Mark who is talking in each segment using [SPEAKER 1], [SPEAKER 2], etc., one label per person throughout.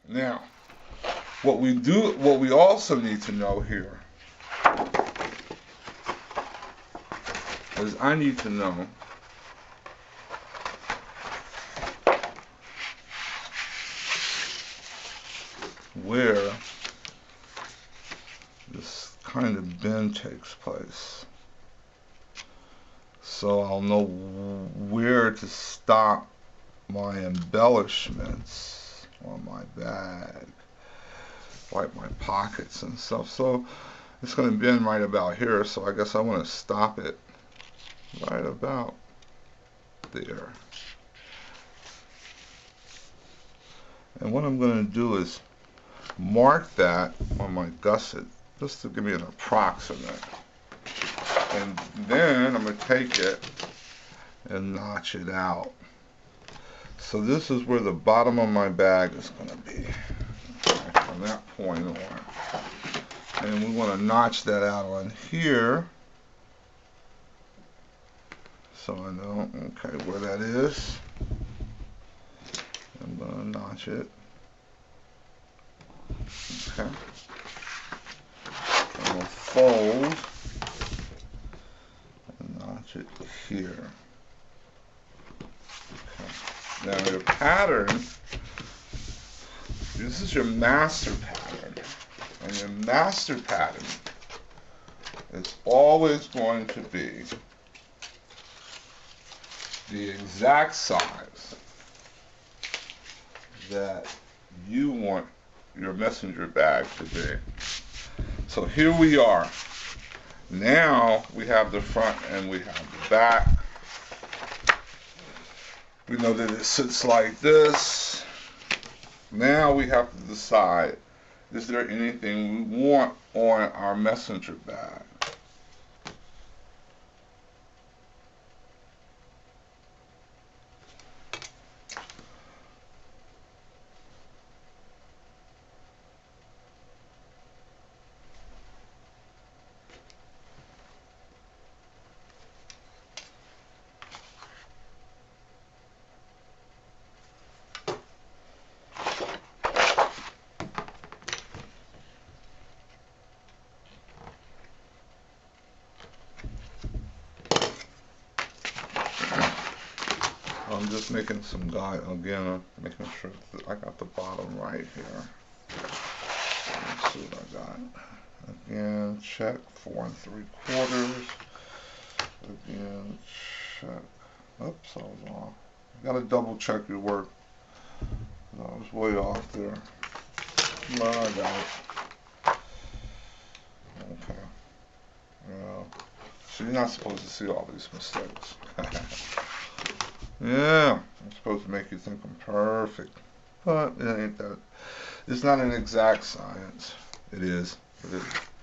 [SPEAKER 1] Now, what we also need to know here is I need to know where this kind of bend takes place. So I'll know where to stop my embellishments on my bag, like my pockets and stuff. So it's going to bend right about here, so I guess I want to stop it right about there. And what I'm going to do is mark that on my gusset just to give me an approximate. And then I'm going to take it and notch it out. So this is where the bottom of my bag is going to be, from that point on. And we want to notch that out on here. So I know, okay, where that is. I'm going to notch it. Okay. I'm going to fold and notch it here. Okay. Now your pattern, this is your master pattern. And your master pattern is always going to be the exact size that you want your messenger bag to be. So here we are. Now we have the front and we have the back. We know that it sits like this. Now we have to decide, is there anything we want on our messenger bag? I'm just making some guide again, making sure that I got the bottom right here. Let's see what I got. Again, check 4 3/4. Again, check. Oops, I was off. You gotta double check your work. I was way off there. But I got it. Okay. Well, so you're not supposed to see all these mistakes. Yeah, I'm supposed to make you think I'm perfect, but it ain't that. It's not an exact science. It is.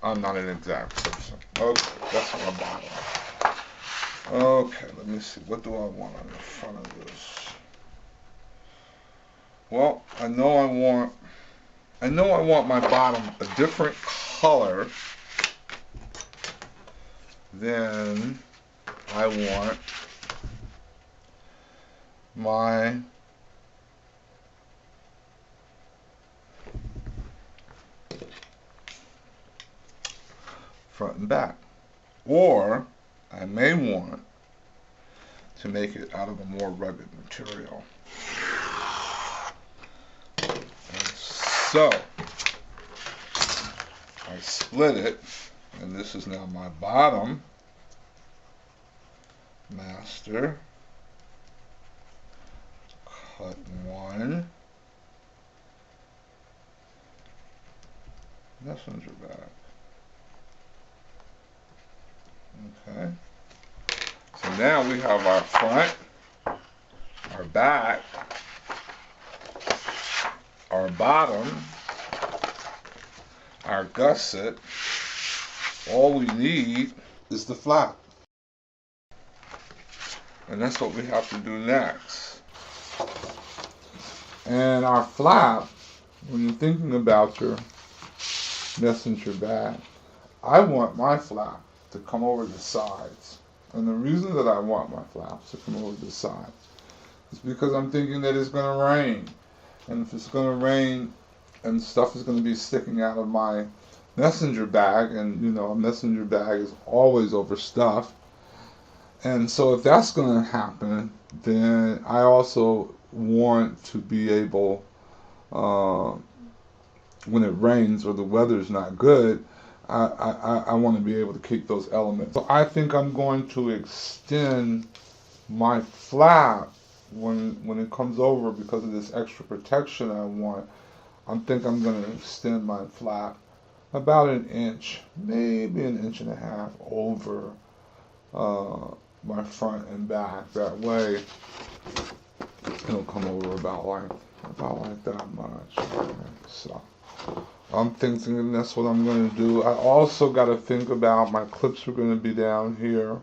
[SPEAKER 1] I'm not an exact person. Okay, that's my bottom. Okay, let me see. What do I want on the front of this? Well, I know I want my bottom a different color than I want my front and back. Or I may want to make it out of a more rugged material. And so I split it, and this is now my bottom master. Cut one messenger bag. Okay. So now we have our front, our back, our bottom, our gusset. All we need is the flap. And that's what we have to do next. And our flap, when you're thinking about your messenger bag, I want my flap to come over the sides. And the reason that I want my flaps to come over the sides is because I'm thinking that it's going to rain. And if it's going to rain and stuff is going to be sticking out of my messenger bag, and you know, a messenger bag is always overstuffed. And so if that's going to happen, then I also want to be able, uh, when it rains or the weather's not good, I want to be able to keep those elements. So I think I'm going to extend my flap when it comes over, because of this extra protection I want. I think I'm going to extend my flap about an inch, maybe an inch and a half over my front and back. That way it'll come over about like that much. So I'm thinking that's what I'm going to do. I also got to think about my clips are going to be down here,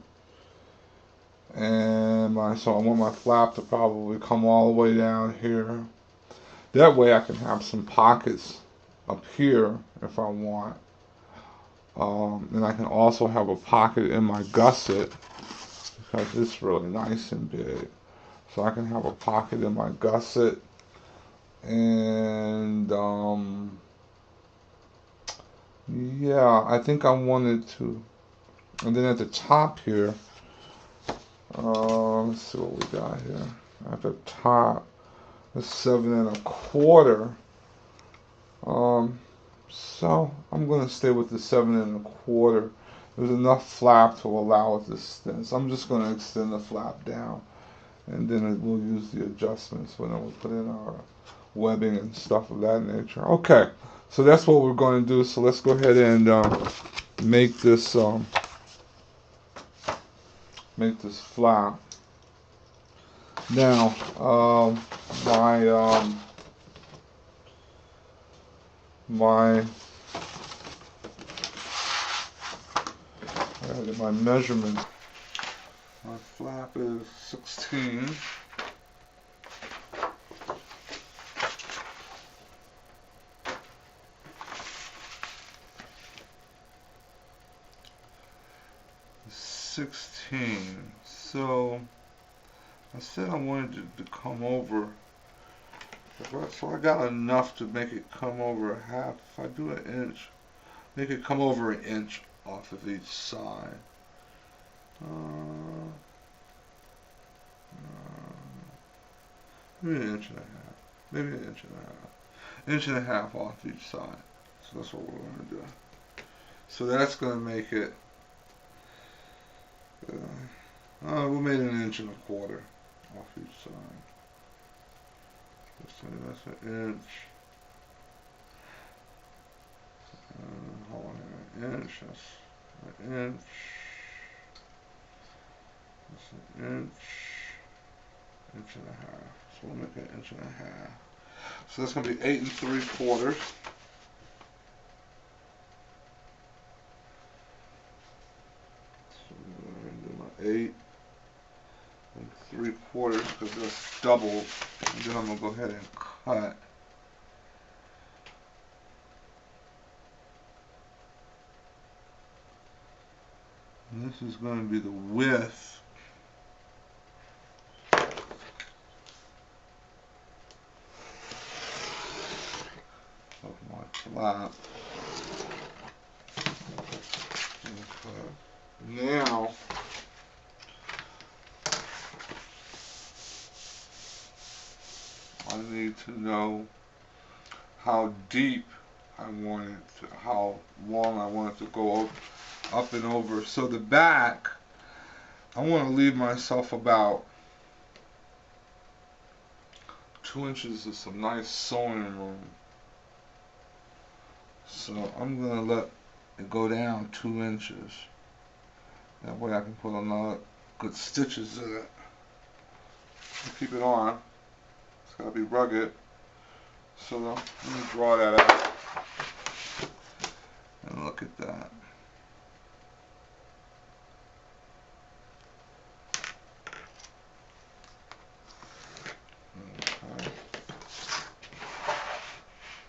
[SPEAKER 1] and so I want my flap to probably come all the way down here. That way I can have some pockets up here if I want. And I can also have a pocket in my gusset, because it's really nice and big. So I can have a pocket in my gusset, and yeah, I think I wanted to. And then at the top here, let's see what we got here. At the top, it's 7 1/4. So I'm going to stay with the 7 1/4. There's enough flap to allow it to extend. So I'm just going to extend the flap down, and then we'll use the adjustments when we'll put in our webbing and stuff of that nature. Okay, so that's what we're going to do. So let's go ahead and make this flap. Now, my measurement. My flap is 16. So I said I wanted it to come over. So I got enough to make it come over a half. If I do an inch, make it come over an inch off of each side. Maybe an inch and a half. Maybe an inch and a half. Inch and a half off each side. So that's what we're going to do. So that's going to make it, we'll make it 1 1/4 off each side. That's an inch. Hold on, an inch. That's an inch. That's an inch. Inch and a half. So we'll make it 1 1/2 inches. So that's going to be 8 3/4. So I'm going to do my 8 3/4, because that's double. And then I'm going to go ahead and cut. And this is going to be the width of my flap. Okay. Now, I need to know how deep I want it to, how long I want it to go up and over. So the back, I want to leave myself about 2 inches of some nice sewing room. So I'm going to let it go down 2 inches. That way I can put another good stitches in it. Keep it on. It's got to be rugged. So let me draw that out. And look at that. Okay.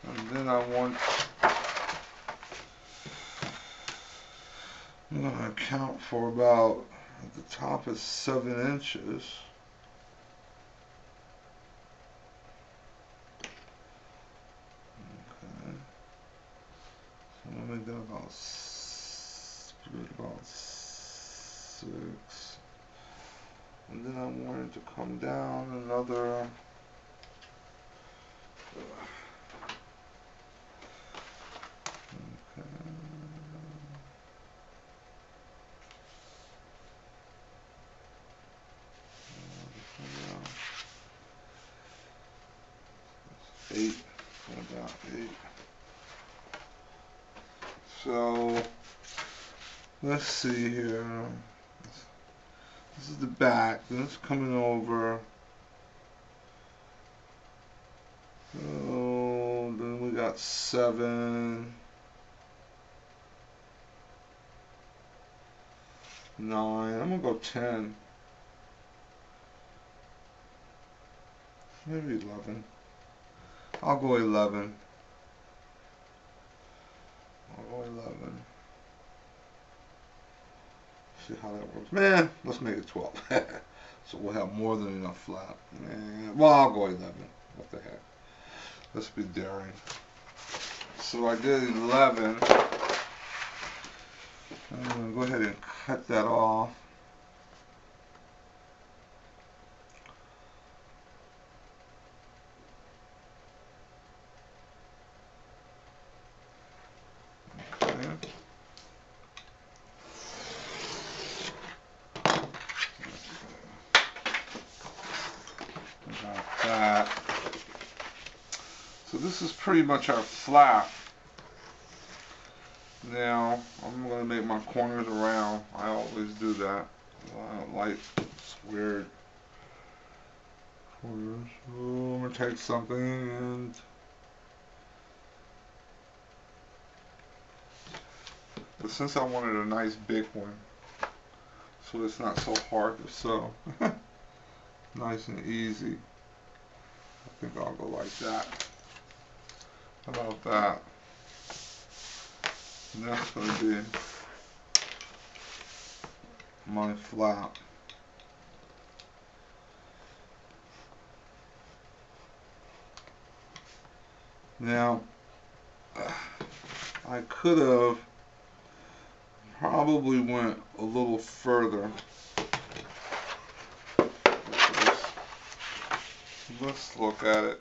[SPEAKER 1] And then I'm going to account for about, at the top is 7 inches. and then about 6, and then I want it to come down another. Okay. 8, about 8. So let's see here. This is the back. Then it's coming over. So then we got 7, 9. I'm gonna go 10. Maybe 11. I'll go 11. I'll go 11. See how that works. Man, let's make it 12. So we'll have more than enough flap. Man, well, I'll go 11. What the heck? Let's be daring. So I did 11. I'm going to go ahead and cut that off. Okay. About that. So this is pretty much our flap. Now I'm going to make my corners around. I always do that. I don't like squared corners. So I'm going to take something and but since I wanted a nice big one, so it's not so hard to sew, nice and easy, I think I'll go like that. How about that? And that's going to be my flap. Now, I could have probably went a little further. Let's look at it.